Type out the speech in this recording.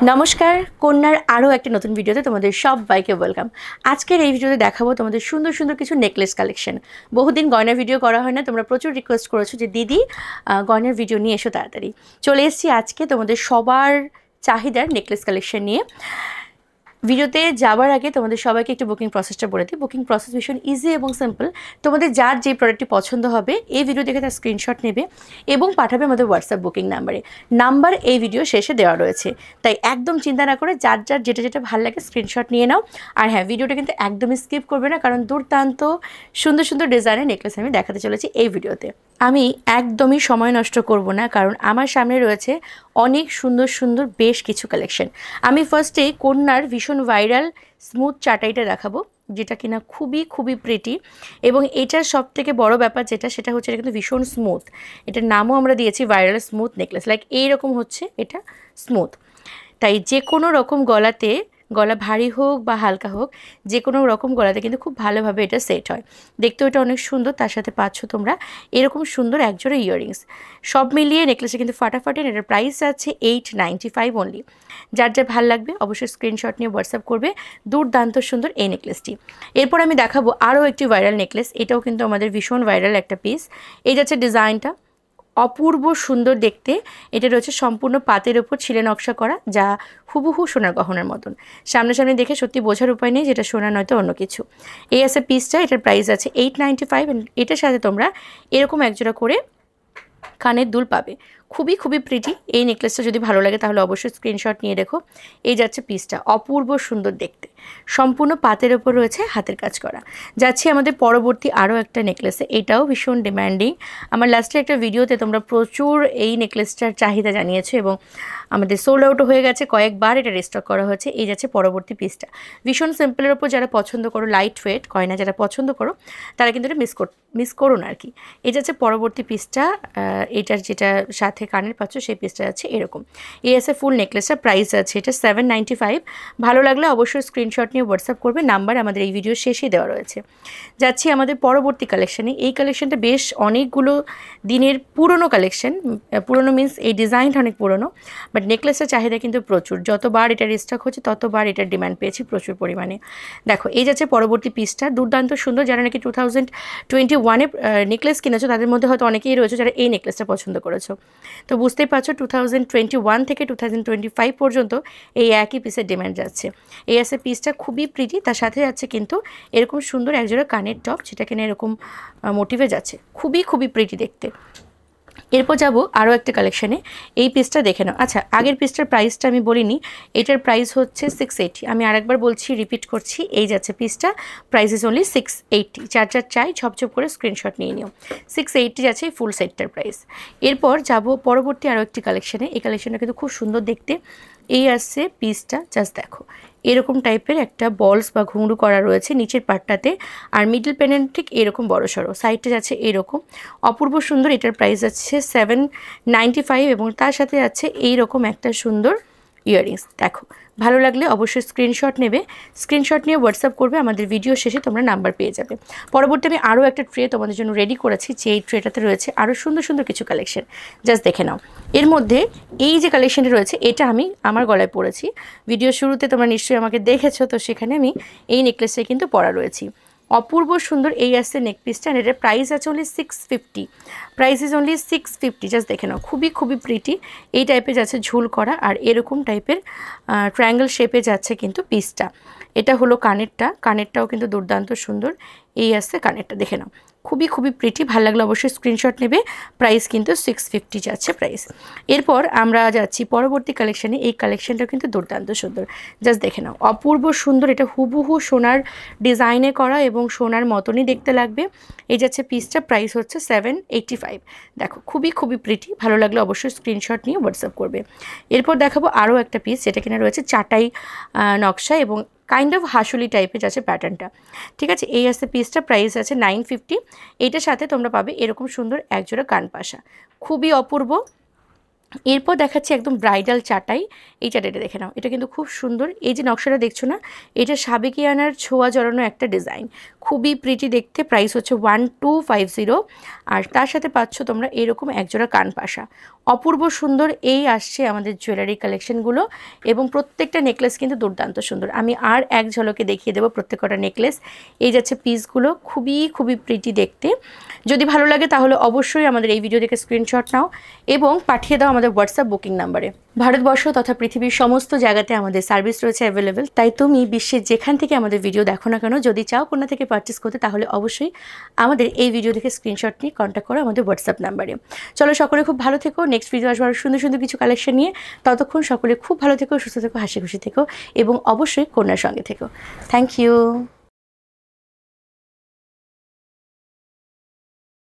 নমস্কার, কন্যার আরও একটা নতুন ভিডিওতে তোমাদের সবাইকে ওয়েলকাম। আজকের এই ভিডিওতে দেখাবো তোমাদের সুন্দর সুন্দর কিছু নেকলেস কালেকশন। বহুদিন গয়নার ভিডিও করা হয় না, তোমরা প্রচুর রিকোয়েস্ট করেছো যে দিদি গয়নার ভিডিও নিয়ে এসো তাড়াতাড়ি। চলে এসেছি আজকে তোমাদের সবার চাহিদার নেকলেস কালেকশন নিয়ে। ভিডিওতে যাওয়ার আগে তোমাদের সবাইকে একটু বুকিং প্রসেসটা বলে দিই। বুকিং প্রসেস ভীষণ ইজি এবং সিম্পল। তোমাদের যার যে প্রোডাক্টটি পছন্দ হবে এই ভিডিও দেখে তার স্ক্রিনশট নেবে এবং পাঠাবে আমাদের হোয়াটসঅ্যাপ বুকিং নাম্বার এই ভিডিও শেষে দেওয়া রয়েছে। তাই একদম চিন্তা না করে যার যেটা ভালো লাগে স্ক্রিনশট নিয়ে নাও। আর হ্যাঁ, ভিডিওটা কিন্তু একদমই স্কিপ করবে না, কারণ দুর্দান্ত সুন্দর সুন্দর ডিজাইনের নেকলেস আমি দেখাতে চলেছি এই ভিডিওতে। আমি একদমই সময় নষ্ট করব না, কারণ আমার সামনে রয়েছে অনেক সুন্দর সুন্দর বেশ কিছু কালেকশন। আমি ফার্স্টে কন্যার ভীষণ ভাইরাল স্মুথ চাটাইটা দেখাবো, যেটা কিনা খুবই প্রিটি। এবং এটার সবথেকে বড় ব্যাপার সেটা হচ্ছে এটা কিন্তু ভীষণ স্মুথ। এটার নামও আমরা দিয়েছি ভাইরাল স্মুথ নেকলেস। লাইক এইরকম হচ্ছে এটা স্মুথ। তাই যে কোনো রকম গলা ভারী হোক বা হালকা হোক, যে কোনো রকম গলাতে কিন্তু খুব ভালোভাবে এটা সেট হয়। দেখতেও এটা অনেক সুন্দর। তার সাথে পাচ্ছ তোমরা এরকম সুন্দর একজোড়া ইয়াররিংস। সব মিলিয়ে নেকলেসে কিন্তু ফাটাফাটি। এটার প্রাইস আছে 895 অনলি। যার ভালো লাগবে অবশ্যই স্ক্রিনশট নিয়ে হোয়াটসঅ্যাপ করবে। দুর্দান্ত সুন্দর এই নেকলেসটি। এরপর আমি দেখাবো আরও একটি ভাইরাল নেকলেস। এটাও কিন্তু আমাদের ভীষণ ভাইরাল একটা পিস। এই যাচ্ছে ডিজাইনটা, অপূর্ব সুন্দর দেখতে। এটা রয়েছে সম্পূর্ণ পাতের ওপর ছিলে নকশা করা, যা হুবহু সোনার গহনার মতন। সামনাসামনি দেখে সত্যি বোঝার উপায় নেই যেটা সোনা নয়তো অন্য কিছু। এই আছে পিসটা। এটার প্রাইস আছে 895। এটার সাথে তোমরা এরকম একজোড়া করে কানের দুল পাবে। খুবই প্রিটি এই নেকলেসটা। যদি ভালো লাগে তাহলে অবশ্যই স্ক্রিনশট নিয়ে দেখো। এই যাচ্ছে পিসটা, অপূর্ব সুন্দর দেখতে, সম্পূর্ণ পাতের ওপর রয়েছে হাতের কাজ করা। যাচ্ছি আমাদের পরবর্তী আরও একটা নেকলেসে। এটাও ভীষণ ডিম্যান্ডিং। আমার লাস্টে একটা ভিডিওতে তোমরা প্রচুর এই নেকলেসটার চাহিদা জানিয়েছো এবং আমাদের সোল্ড আউটও হয়ে গেছে, কয়েকবার এটা রিস্টক করা হয়েছে। এই যাচ্ছে পরবর্তী পিসটা। ভীষণ সিম্পলের ওপর যারা পছন্দ করো, লাইট ওয়েট গয়না যারা পছন্দ করো, তারা কিন্তু এটা মিস করো না আর কি। এই যাচ্ছে পরবর্তী পিসটা। এটার যেটা সাথে কানের পাচ্ছ সেই পিসটা আছে এরকম। এই আছে ফুল নেকলেসটা। প্রাইস আছে এটা 795। ভালো লাগলে অবশ্যই স্ক্রিনশট নিয়ে হোয়াটসঅ্যাপ করবে। নাম্বার আমাদের এই ভিডিও শেষেই দেওয়া রয়েছে। যাচ্ছি আমাদের পরবর্তী কালেকশানে। এই কালেকশানটা বেশ অনেকগুলো দিনের পুরনো কালেকশন। পুরনো মিন্স এই ডিজাইনটা অনেক পুরনো, বাট নেকলেসের চাহিদা কিন্তু প্রচুর। যতবার এটা রিস্টক হচ্ছে ততবার এটার ডিমান্ড পেয়েছি প্রচুর পরিমাণে। দেখো এই যাচ্ছে পরবর্তী পিসটা, দুর্দান্ত সুন্দর। যারা নাকি 2021-এ নেকলেস কিনেছো তাদের মধ্যে হয়তো অনেকেই রয়েছে যারা এই নেকলেসটা পছন্দ করেছো। তো বুঝতেই পারছো 2021 থেকে 2025 পর্যন্ত এই একই পিসের ডিমান্ড যাচ্ছে। এই আছে পিসটা, খুবই প্রিটি। তার সাথে যাচ্ছে কিন্তু এরকম সুন্দর একজোড়া কানের টপ, যেটা কিনা এরকম মোটিভে যাচ্ছে। খুবই প্রিটি দেখতে। এরপর যাব আরও একটা কালেকশানে। এই পিসটা দেখে নাও। আচ্ছা, আগের পিসটার প্রাইসটা আমি বলিনি। এটার প্রাইস হচ্ছে 680। আমি আরেকবার বলছি, রিপিট করছি। এই যাচ্ছে পিসটা, প্রাইস ইজ অনলি 680। যার চাই ঝপঝপ করে স্ক্রিনশট নিয়ে নিও। 680 যাচ্ছে এই ফুল সেটটার প্রাইস। এরপর যাব পরবর্তী আরও একটি কালেকশানে। এই কালেকশানটা কিন্তু খুব সুন্দর দেখতে। এই আসছে পিসটা, জাস্ট দেখো এরকম টাইপের একটা বলস বা ঘুঙরু করা রয়েছে নিচের পাটটাতে। আর মিডল পেন্ডেন্ট ঠিক এরকম বড়সড়, সাইডটা যাচ্ছে এরকম, অপূর্ব সুন্দর। এটার প্রাইস আছে 795 এবং তার সাথে যাচ্ছে এইরকম একটা সুন্দর ইয়াররিংস। দেখো ভালো লাগলে অবশ্যই স্ক্রিনশট নেবে। স্ক্রিনশট নিয়ে হোয়াটসঅ্যাপ করবে। আমাদের ভিডিও শেষে তোমরা নাম্বার পেয়ে যাবে। পরবর্তী আমি আরও একটা ট্রে তোমাদের জন্য রেডি করেছি, যে এই ট্রেটাতে রয়েছে আরও সুন্দর সুন্দর কিছু কালেকশন। জাস্ট দেখে নাও। এর মধ্যে এই যে কালেকশনটা রয়েছে এটা আমি আমার গলায় পরেছি। ভিডিও শুরুতে তোমরা নিশ্চয়ই আমাকে দেখেছো, তো সেখানে আমি এই নেকলেসে কিন্তু পরা রয়েছি। অপূর্ব সুন্দর এই আসছে নেক পিসটা। আর এটার প্রাইস আছে only 650। Price is only 650। Just দেখে নাও, খুবই প্রিটি। এই টাইপের যাচ্ছে ঝুল করা, আর এরকম টাইপের ট্রায়াঙ্গেল শেপে যাচ্ছে কিন্তু পিসটা। এটা হলো কানেরটাও কিন্তু দুর্দান্ত সুন্দর। এই আসছে কানেরটা, দেখে নাও খুবই প্রিটি। ভালো লাগলে অবশ্যই স্ক্রিনশট নেবে। প্রাইস কিন্তু 650 যাচ্ছে প্রাইস। এরপর আমরা যাচ্ছি পরবর্তী কালেকশানে। এই কালেকশানটা কিন্তু দুর্দান্ত সুন্দর। জাস্ট দেখে নাও, অপূর্ব সুন্দর। এটা হুবহু সোনার ডিজাইনে করা এবং সোনার মতনই দেখতে লাগবে। এই যাচ্ছে পিসটা, প্রাইস হচ্ছে 785। দেখো খুবই প্রিটি। ভালো লাগলে অবশ্যই স্ক্রিনশট নিয়ে হোয়াটসঅ্যাপ করবে। এরপর দেখাবো আরও একটা পিস, যেটা কিনা রয়েছে চাটাই নকশা এবং কাইন্ড অফ হাসুলি টাইপের আছে প্যাটার্নটা। ঠিক আছে, এই আসছে পিসটা, প্রাইস আছে 950। এইটার সাথে তোমরা পাবে এরকম সুন্দর একজোড়া কানপাশা। খুবই অপূর্ব। এরপর দেখাচ্ছি একদম ব্রাইডাল চাটাই। এই চাটাইটা দেখে নাও, এটা কিন্তু খুব সুন্দর। এই যে নকশাটা দেখছো না, এটা সাবেকিয়ানার ছোঁয়া জড়ানো একটা ডিজাইন, খুবই প্রিটি দেখতে। প্রাইস হচ্ছে 1250। আর তার সাথে পাচ্ছ তোমরা এরকম একজোড়া কানপাশা। অপূর্ব সুন্দর এই আসছে আমাদের জুয়েলারি কালেকশনগুলো, এবং প্রত্যেকটা নেকলেস কিন্তু দুর্দান্ত সুন্দর। আমি আর এক ঝলকে দেখিয়ে দেবো প্রত্যেকটা নেকলেস। এই যাচ্ছে পিসগুলো, খুবই খুবই প্রিটি দেখতে। যদি ভালো লাগে তাহলে অবশ্যই আমাদের এই ভিডিও থেকে স্ক্রিনশট নাও এবং পাঠিয়ে দাও আমাদের হোয়াটসঅ্যাপ বুকিং নাম্বারে। ভারতবর্ষ তথা পৃথিবীর সমস্ত জায়গাতে আমাদের সার্ভিস রয়েছে অ্যাভেলেবেল। তাই তুমি বিশ্বের যেখান থেকে আমাদের ভিডিও দেখো না কেন, যদি চাও কন্যা থেকে পারচেস করতে, তাহলে অবশ্যই আমাদের এই ভিডিও থেকে স্ক্রিনশট নিয়ে কন্ট্যাক্ট করো আমাদের হোয়াটসঅ্যাপ নাম্বারে। চলো সকলে খুব ভালো থেকো। নেক্সট ভিডিও আসবার সুন্দর সুন্দর কিছু কালেকশন নিয়ে। ততক্ষণ সকলে খুব ভালো থেকো, সুস্থ থেকো, হাসি খুশি থেকো এবং অবশ্যই কন্যার সঙ্গে থেকো। Thank you.